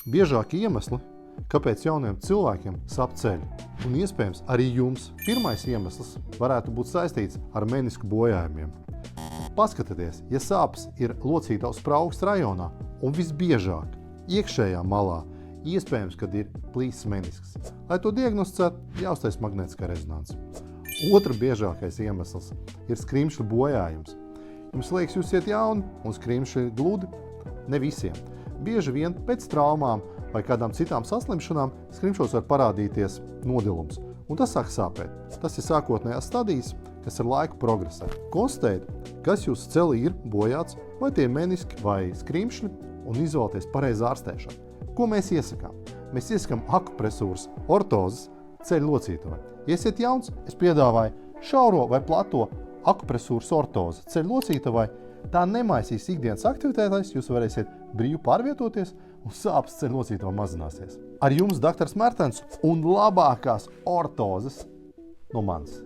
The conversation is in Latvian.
Biežāki iemesli, kāpēc jauniem cilvēkiem sāp ceļi. Un iespējams arī jums pirmais iemesls varētu būt saistīts ar menisku bojājumiem. Paskatieties, ja sāpes ir locītavas spraugstas rajonā un visbiežāk iekšējā malā, iespējams, kad ir plīsis menisks. Lai to diagnosticētu, jāuztais magnētiskā rezonanse. Otra biežākais iemesls ir skrimšļu bojājums. Jums liekas, jūs iet jauni un skrimšļi gludi? Ne visiem. Bieži vien pēc traumām vai kādām citām saslimšanām skrimšļos var parādīties nodilums, un tas sāk sāpēt. Tas ir sākotnējās stadijas, kas ar laiku progresē. Konstatējiet, kas jūsu celī ir bojāts, vai tie meniski vai skrimšļi, un izvēlēties pareizu ārstēšanu. Ko mēs iesakām? Mēs iesakām akupresūras ortozes ceļu locītavai. Ja esat jauns, es piedāvāju šauro vai plato akupresūras ortozi ceļu locītavai. Tā nemaisīs ikdienas aktivitātēs, jūs varēsiet brīvi pārvietoties un sāpes ceļu locītavā mazināsies. Ar jums Dr. Mertens un labākās ortozes no manis.